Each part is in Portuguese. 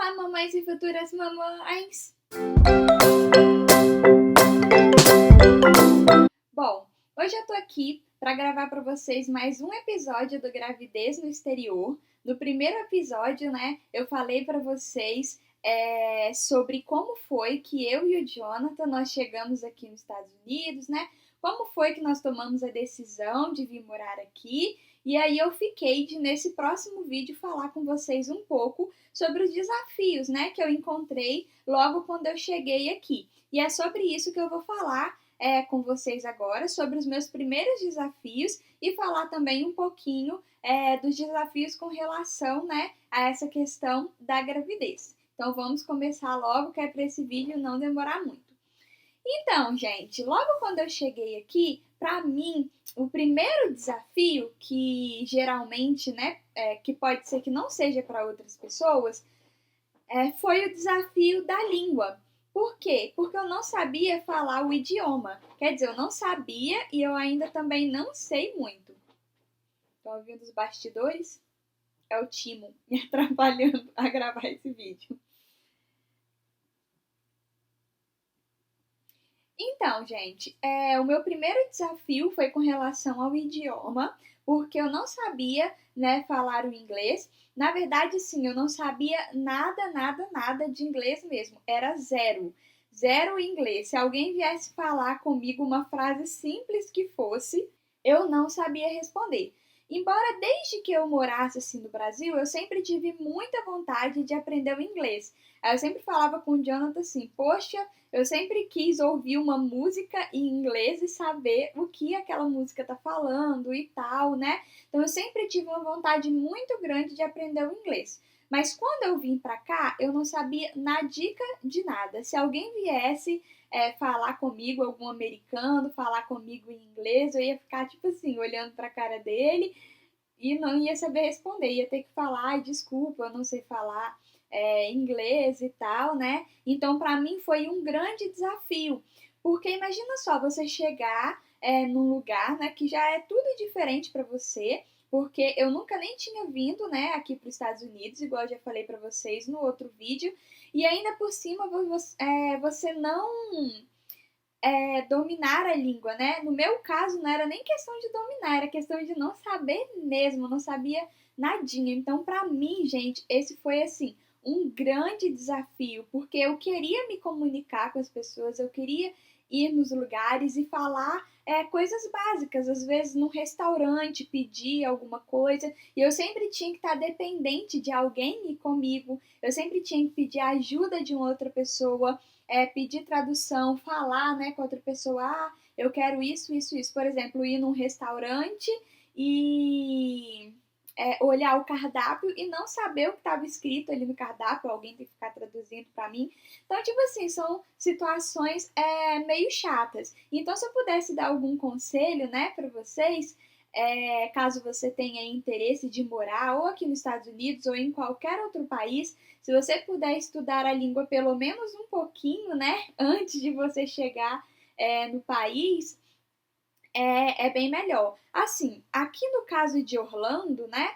Olá, mamães e futuras mamães! Bom, hoje eu tô aqui para gravar para vocês mais um episódio do Gravidez no Exterior. No primeiro episódio, né, eu falei para vocês sobre como foi que eu e o Jonathan nós chegamos aqui nos Estados Unidos, né? Como foi que nós tomamos a decisão de vir morar aqui. E aí eu fiquei de, nesse próximo vídeo, falar com vocês um pouco sobre os desafios, né, que eu encontrei logo quando eu cheguei aqui. E é sobre isso que eu vou falar com vocês agora, sobre os meus primeiros desafios e falar também um pouquinho dos desafios com relação, né, a essa questão da gravidez. Então vamos começar logo, que é para esse vídeo não demorar muito. Então, gente, logo quando eu cheguei aqui, para mim, o primeiro desafio, que geralmente, né, que pode ser que não seja para outras pessoas, foi o desafio da língua. Por quê? Porque eu não sabia falar o idioma. Quer dizer, eu não sabia e eu ainda também não sei muito. Estão ouvindo os bastidores? É o Timo me atrapalhando a gravar esse vídeo. Então, gente, o meu primeiro desafio foi com relação ao idioma, porque eu não sabia, né, falar o inglês. Na verdade, sim, eu não sabia nada, nada, nada de inglês mesmo. Era zero. Zero inglês. Se alguém viesse falar comigo uma frase simples que fosse, eu não sabia responder. Embora desde que eu morasse assim no Brasil, eu sempre tive muita vontade de aprender o inglês. Eu sempre falava com o Jonathan assim, poxa, eu sempre quis ouvir uma música em inglês e saber o que aquela música tá falando e tal, né? Então eu sempre tive uma vontade muito grande de aprender o inglês. Mas quando eu vim pra cá, eu não sabia nadica de nada. Se alguém viesse falar comigo, algum americano, falar comigo em inglês, eu ia ficar tipo assim, olhando pra cara dele e não ia saber responder, ia ter que falar, ai, desculpa, eu não sei falar inglês e tal, né? Então, para mim foi um grande desafio, porque imagina só você chegar num lugar, né, que já é tudo diferente para você, porque eu nunca nem tinha vindo, né, aqui para os Estados Unidos, igual eu já falei para vocês no outro vídeo, e ainda por cima você não dominar a língua, né? No meu caso, não era nem questão de dominar, era questão de não saber mesmo, não sabia nadinha. Então, para mim, gente, esse foi assim um grande desafio, porque eu queria me comunicar com as pessoas, eu queria ir nos lugares e falar coisas básicas, às vezes num restaurante, pedir alguma coisa, e eu sempre tinha que estar dependente de alguém ir comigo, eu sempre tinha que pedir a ajuda de uma outra pessoa, pedir tradução, falar, né, com outra pessoa, ah, eu quero isso, isso, isso. Por exemplo, ir num restaurante e olhar o cardápio e não saber o que estava escrito ali no cardápio, alguém tem que ficar traduzindo para mim. Então, tipo assim, são situações meio chatas. Então, se eu pudesse dar algum conselho, né, para vocês, caso você tenha interesse de morar ou aqui nos Estados Unidos ou em qualquer outro país, se você puder estudar a língua pelo menos um pouquinho, né, antes de você chegar no país, é bem melhor. Assim, aqui no caso de Orlando, né,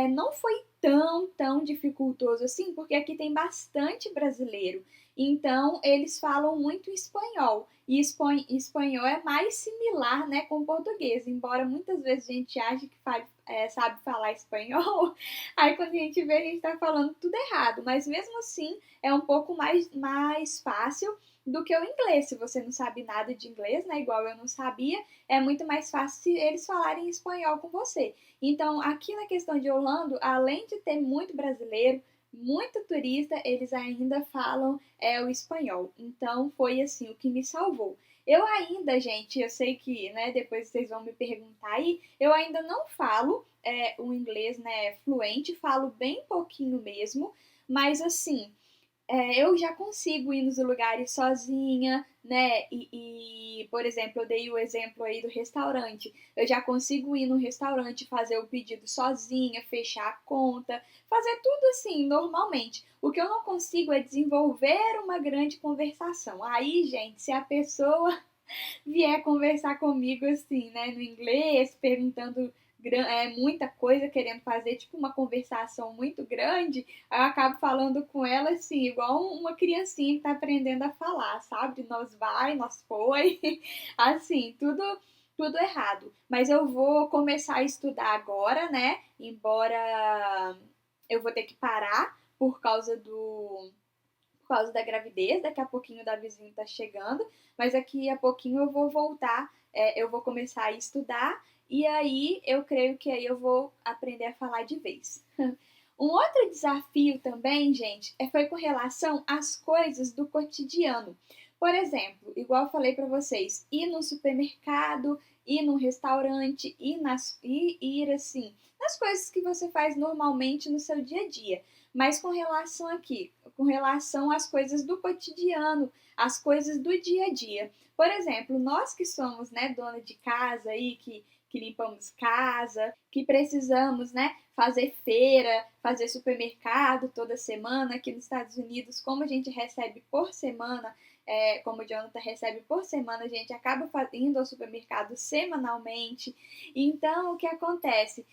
não foi tão dificultoso assim, porque aqui tem bastante brasileiro. Então, eles falam muito espanhol. E espanhol é mais similar, né, com o português. Embora muitas vezes a gente ache que sabe falar espanhol, aí quando a gente vê, a gente tá falando tudo errado. Mas mesmo assim, é um pouco mais fácil do que o inglês. Se você não sabe nada de inglês, né, igual eu não sabia, é muito mais fácil se eles falarem espanhol com você. Então, aqui na questão de Orlando, além de ter muito brasileiro, muito turista, eles ainda falam o espanhol. Então, foi assim o que me salvou. Eu ainda, gente, eu sei que, né, depois vocês vão me perguntar aí, eu ainda não falo o inglês, né, fluente, falo bem pouquinho mesmo, mas assim, eu já consigo ir nos lugares sozinha, né? Por exemplo, eu dei o exemplo aí do restaurante. Eu já consigo ir no restaurante, fazer o pedido sozinha, fechar a conta, fazer tudo assim, normalmente. O que eu não consigo é desenvolver uma grande conversação. Aí, gente, se a pessoa vier conversar comigo assim, né, no inglês, perguntando muita coisa querendo fazer, tipo uma conversação muito grande, aí eu acabo falando com ela assim, igual uma criancinha que tá aprendendo a falar, sabe? Nós vai, nós foi, assim, tudo errado. Mas eu vou começar a estudar agora, né? Embora eu vou ter que parar por causa da gravidez, daqui a pouquinho o Davizinho tá chegando, mas daqui a pouquinho eu vou voltar, eu vou começar a estudar e aí eu creio que aí eu vou aprender a falar de vez. Um outro desafio também, gente, foi com relação às coisas do cotidiano. Por exemplo, igual eu falei para vocês, ir no supermercado, ir num restaurante, ir assim, nas coisas que você faz normalmente no seu dia a dia. Mas com relação às coisas do cotidiano, às coisas do dia a dia. Por exemplo, nós que somos, né, dona de casa aí, que limpamos casa, que precisamos, né, fazer feira, fazer supermercado toda semana. Aqui nos Estados Unidos, como a gente recebe por semana, como o Jonathan recebe por semana, a gente acaba indo ao supermercado semanalmente. Então, o que acontece?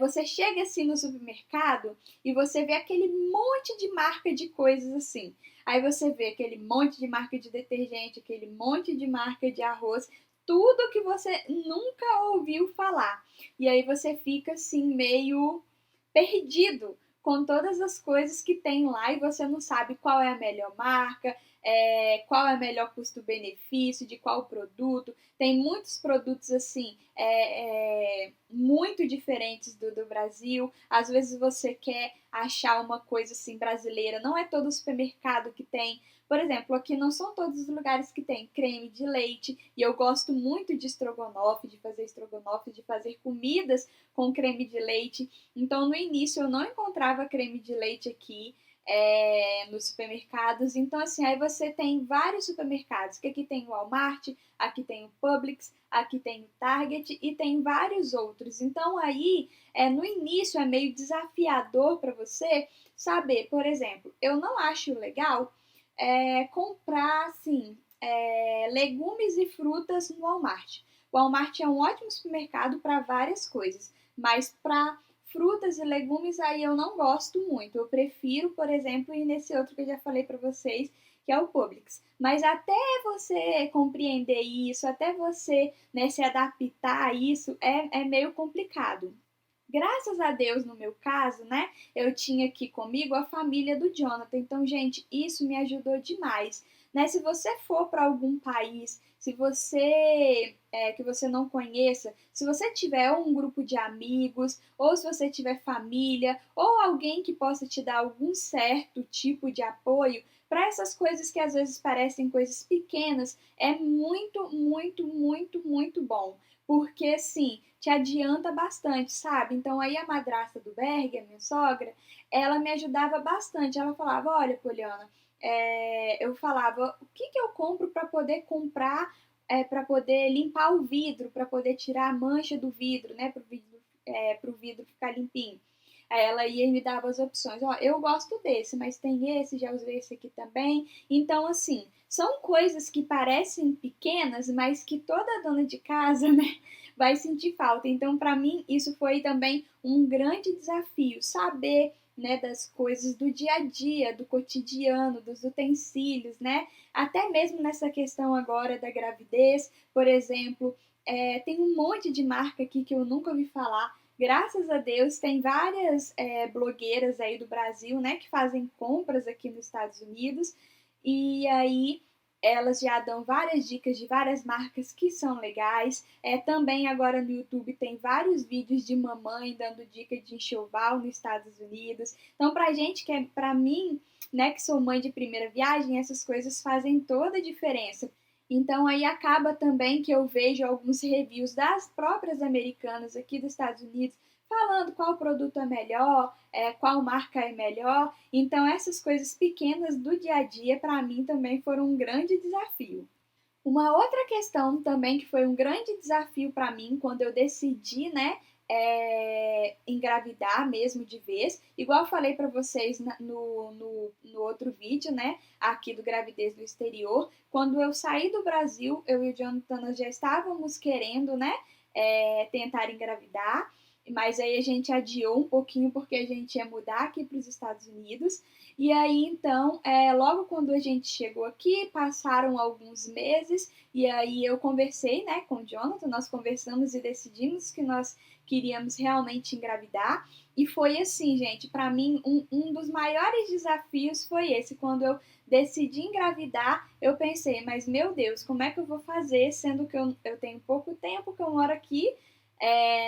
Você chega assim no supermercado e você vê aquele monte de marca de coisas assim. Aí você vê aquele monte de marca de detergente, aquele monte de marca de arroz, tudo que você nunca ouviu falar. E aí você fica assim meio perdido com todas as coisas que tem lá e você não sabe qual é a melhor marca, qual é o melhor custo-benefício, de qual produto. Tem muitos produtos assim, muito diferentes do Brasil. Às vezes você quer achar uma coisa assim brasileira, não é todo supermercado que tem. Por exemplo, aqui não são todos os lugares que tem creme de leite, e eu gosto muito de estrogonofe, de fazer comidas com creme de leite. Então, no início, eu não encontrava creme de leite aqui nos supermercados. Então, assim, aí você tem vários supermercados, que aqui tem o Walmart, aqui tem o Publix, aqui tem o Target e tem vários outros. Então, aí, no início, é meio desafiador para você saber, por exemplo, eu não acho legal comprar, assim, legumes e frutas no Walmart. O Walmart é um ótimo supermercado para várias coisas, mas para frutas e legumes aí eu não gosto muito. Eu prefiro, por exemplo, ir nesse outro que eu já falei para vocês, que é o Publix. Mas até você compreender isso, até você, né, se adaptar a isso, é meio complicado. Graças a Deus, no meu caso, né, eu tinha aqui comigo a família do Jonathan. Então, gente, isso me ajudou demais, né? Se você for para algum país, se você que você não conheça, se você tiver um grupo de amigos, ou se você tiver família, ou alguém que possa te dar algum certo tipo de apoio, para essas coisas que às vezes parecem coisas pequenas, é muito, muito, muito, muito bom. Porque, assim, te adianta bastante, sabe? Então, aí a madrasta do Berg, a minha sogra, ela me ajudava bastante. Ela falava, olha, Poliana, eu falava, o que eu compro para poder comprar, para poder limpar o vidro, para poder tirar a mancha do vidro, né? Pro vidro ficar limpinho. Aí ela ia e me dava as opções. Ó, eu gosto desse, mas tem esse, já usei esse aqui também. Então, assim, são coisas que parecem pequenas, mas que toda dona de casa, né, vai sentir falta. Então, para mim, isso foi também um grande desafio, saber, né, das coisas do dia a dia, do cotidiano, dos utensílios, né? Até mesmo nessa questão agora da gravidez, por exemplo, tem um monte de marca aqui que eu nunca ouvi falar. Graças a Deus, tem várias blogueiras aí do Brasil, né, que fazem compras aqui nos Estados Unidos. E aí elas já dão várias dicas de várias marcas que são legais. Também agora no YouTube tem vários vídeos de mamãe dando dica de enxoval nos Estados Unidos. Então, pra gente que pra mim, né, que sou mãe de primeira viagem, essas coisas fazem toda a diferença. Então aí acaba também que eu vejo alguns reviews das próprias americanas aqui dos Estados Unidos falando qual produto é melhor, qual marca é melhor. Então essas coisas pequenas do dia a dia para mim também foram um grande desafio. Uma outra questão também que foi um grande desafio para mim quando eu decidi, né, engravidar mesmo de vez, igual eu falei para vocês no outro vídeo, né, aqui do Gravidez do Exterior, quando eu saí do Brasil, eu e o Jonathan nós já estávamos querendo, né, tentar engravidar, mas aí a gente adiou um pouquinho porque a gente ia mudar aqui para os Estados Unidos. E aí, então, logo quando a gente chegou aqui, passaram alguns meses, e aí eu conversei, né, com o Jonathan, nós conversamos e decidimos que nós queríamos realmente engravidar. E foi assim, gente, para mim, um dos maiores desafios foi esse. Quando eu decidi engravidar, eu pensei, mas meu Deus, como é que eu vou fazer, sendo que eu tenho pouco tempo que eu moro aqui,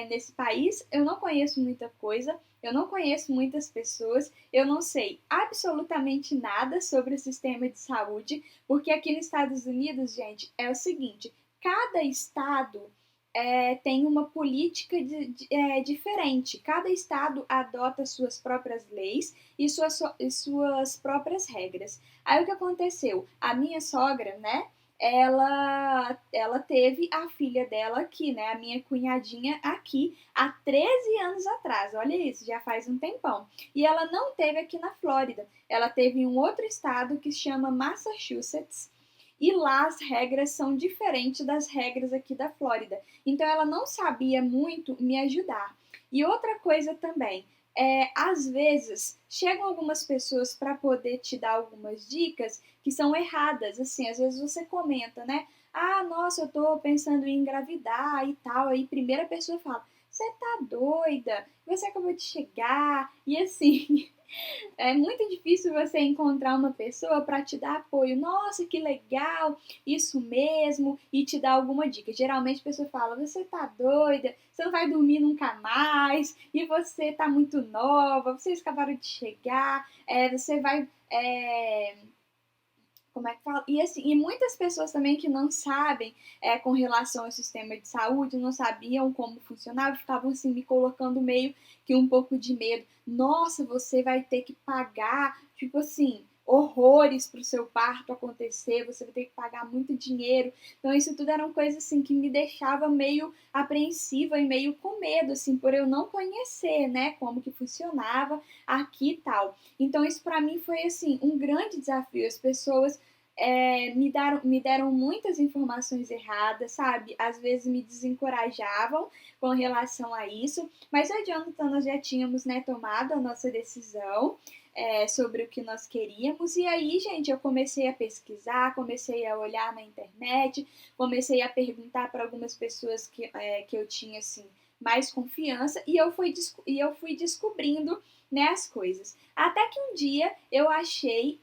nesse país, eu não conheço muita coisa, eu não conheço muitas pessoas, eu não sei absolutamente nada sobre o sistema de saúde, porque aqui nos Estados Unidos, gente, é o seguinte, cada estado tem uma política diferente. Cada estado adota suas próprias leis e suas próprias regras. Aí o que aconteceu? A minha sogra, né? Ela teve a filha dela aqui, né? A minha cunhadinha aqui há 13 anos atrás. Olha isso, já faz um tempão. E ela não teve aqui na Flórida. Ela teve em um outro estado que se chama Massachusetts. E lá as regras são diferentes das regras aqui da Flórida. Então ela não sabia muito me ajudar. E outra coisa também, às vezes chegam algumas pessoas para poder te dar algumas dicas que são erradas. Assim, às vezes você comenta, né? Ah, nossa, eu tô pensando em engravidar e tal. Aí primeira pessoa fala, você tá doida? Você acabou de chegar. E assim, é muito difícil você encontrar uma pessoa para te dar apoio. Nossa, que legal, isso mesmo, e te dar alguma dica. Geralmente a pessoa fala: você tá doida, você não vai dormir nunca mais, e você tá muito nova, vocês acabaram de chegar, você vai. Como é que fala? E assim, e muitas pessoas também que não sabem com relação ao sistema de saúde, não sabiam como funcionava, ficavam assim me colocando meio que um pouco de medo. Nossa, você vai ter que pagar, tipo assim, horrores para o seu parto acontecer, você vai ter que pagar muito dinheiro. Então isso tudo eram coisas assim que me deixava meio apreensiva e meio com medo, assim, por eu não conhecer, né, como que funcionava aqui e tal. Então isso para mim foi assim um grande desafio. As pessoas me deram muitas informações erradas, sabe? Às vezes me desencorajavam com relação a isso, mas eu e Jonathan nós já tínhamos, né, tomado a nossa decisão sobre o que nós queríamos, e aí, gente, eu comecei a pesquisar, comecei a olhar na internet, comecei a perguntar para algumas pessoas que eu tinha, assim, mais confiança, e eu fui descobrindo, né, as coisas. Até que um dia eu achei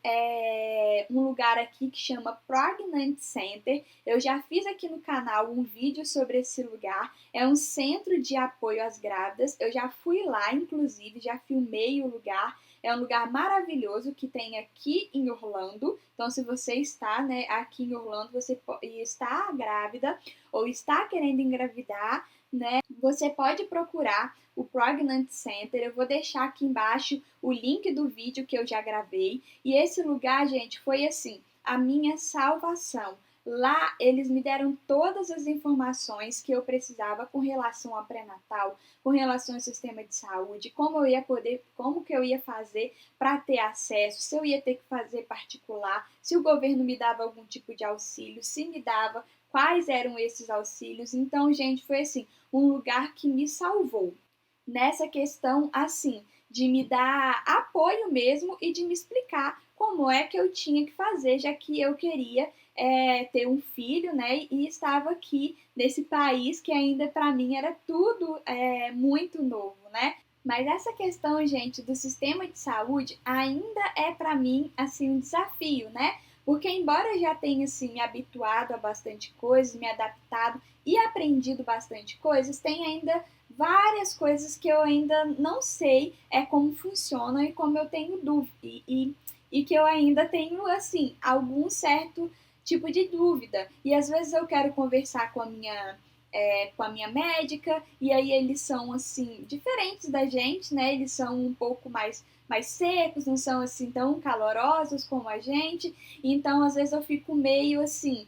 um lugar aqui que chama Pregnant Center. Eu já fiz aqui no canal um vídeo sobre esse lugar. É um centro de apoio às grávidas. Eu já fui lá, inclusive, já filmei o lugar. É um lugar maravilhoso que tem aqui em Orlando. Então, se você está, né, aqui em Orlando, você está grávida ou está querendo engravidar, né, você pode procurar o Pregnant Center. Eu vou deixar aqui embaixo o link do vídeo que eu já gravei. E esse lugar, gente, foi assim, a minha salvação. Lá eles me deram todas as informações que eu precisava com relação ao pré-natal, com relação ao sistema de saúde, como que eu ia fazer para ter acesso, se eu ia ter que fazer particular, se o governo me dava algum tipo de auxílio, se me dava, quais eram esses auxílios. Então, gente, foi assim, um lugar que me salvou nessa questão assim de me dar apoio mesmo e de me explicar como é que eu tinha que fazer, já que eu queria ter um filho, né? E estava aqui nesse país que ainda para mim era tudo muito novo, né? Mas essa questão, gente, do sistema de saúde ainda é para mim assim um desafio, né? Porque embora eu já tenha assim me habituado a bastante coisas, me adaptado e aprendido bastante coisas, tem ainda várias coisas que eu ainda não sei como funcionam e como eu tenho dúvida e que eu ainda tenho assim algum certo tipo de dúvida. E às vezes eu quero conversar com a minha médica, e aí eles são assim diferentes da gente, né? Eles são um pouco mais secos, não são assim tão calorosos como a gente. Então, às vezes eu fico meio assim,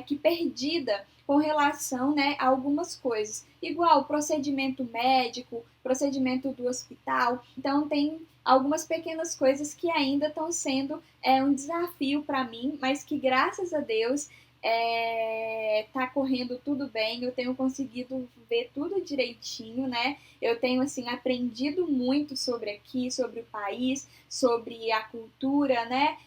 que perdida com relação, né, a algumas coisas. Igual procedimento médico, procedimento do hospital. Então, tem algumas pequenas coisas que ainda estão sendo um desafio para mim, mas que graças a Deus tá correndo tudo bem, eu tenho conseguido ver tudo direitinho, né? Eu tenho, assim, aprendido muito sobre aqui, sobre o país, sobre a cultura, né,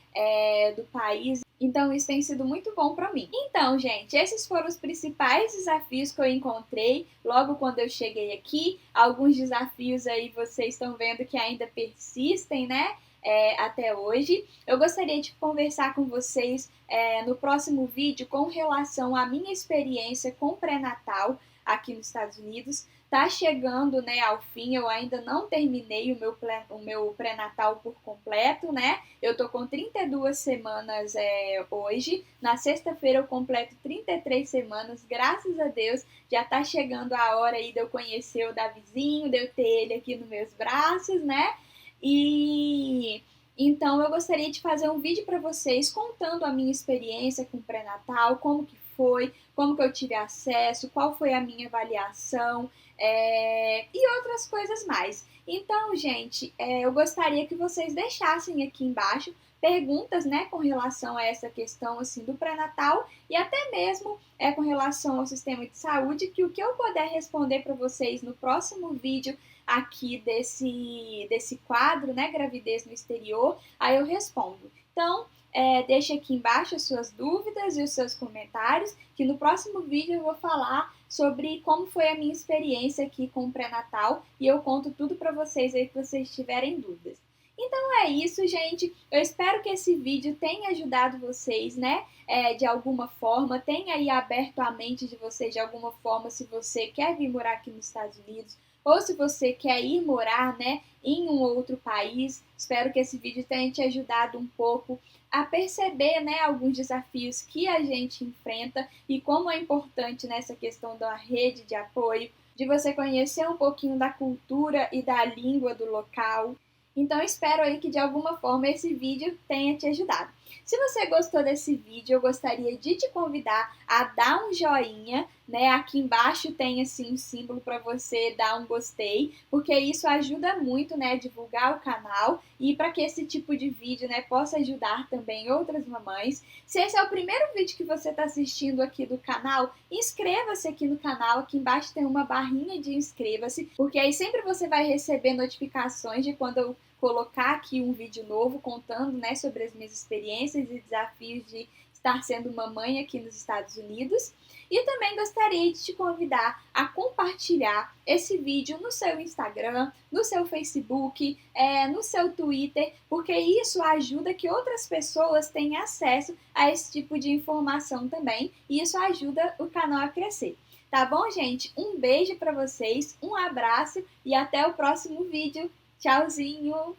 do país. Então, isso tem sido muito bom para mim. Então, gente, esses foram os principais desafios que eu encontrei logo quando eu cheguei aqui. Alguns desafios aí vocês estão vendo que ainda persistem, né? Até hoje. Eu gostaria de conversar com vocês no próximo vídeo com relação à minha experiência com pré-natal aqui nos Estados Unidos. Tá chegando, né, ao fim, eu ainda não terminei o meu pré-natal por completo, né? Eu tô com 32 semanas hoje. Na sexta-feira eu completo 33 semanas, graças a Deus. Já tá chegando a hora aí de eu conhecer o Davizinho, de eu ter ele aqui nos meus braços, né? E então eu gostaria de fazer um vídeo para vocês contando a minha experiência com o pré-natal, como que foi, como que eu tive acesso, qual foi a minha avaliação e outras coisas mais. Então, gente, eu gostaria que vocês deixassem aqui embaixo perguntas, né, com relação a essa questão assim do pré-natal e até mesmo com relação ao sistema de saúde, que o que eu puder responder para vocês no próximo vídeo aqui desse quadro, né, gravidez no exterior, aí eu respondo. Então, deixe aqui embaixo as suas dúvidas e os seus comentários, que no próximo vídeo eu vou falar sobre como foi a minha experiência aqui com o pré-natal e eu conto tudo para vocês aí que vocês tiverem dúvidas. Então é isso, gente. Eu espero que esse vídeo tenha ajudado vocês, né? De alguma forma, tenha aí aberto a mente de vocês de alguma forma, se você quer vir morar aqui nos Estados Unidos ou se você quer ir morar, né, em um outro país. Espero que esse vídeo tenha te ajudado um pouco a perceber, né, alguns desafios que a gente enfrenta e como é importante nessa questão da rede de apoio, de você conhecer um pouquinho da cultura e da língua do local. Então espero aí que de alguma forma esse vídeo tenha te ajudado. Se você gostou desse vídeo, eu gostaria de te convidar a dar um joinha, né? Aqui embaixo tem assim um símbolo para você dar um gostei, porque isso ajuda muito, né, a divulgar o canal e para que esse tipo de vídeo, né, possa ajudar também outras mamães. Se esse é o primeiro vídeo que você está assistindo aqui do canal, inscreva-se aqui no canal. Aqui embaixo tem uma barrinha de inscreva-se, porque aí sempre você vai receber notificações de quando eu colocar aqui um vídeo novo contando, né, sobre as minhas experiências e desafios de estar sendo mamãe aqui nos Estados Unidos. E também gostaria de te convidar a compartilhar esse vídeo no seu Instagram, no seu Facebook, no seu Twitter, porque isso ajuda que outras pessoas tenham acesso a esse tipo de informação também, e isso ajuda o canal a crescer. Tá bom, gente? Um beijo para vocês, um abraço e até o próximo vídeo. Tchauzinho!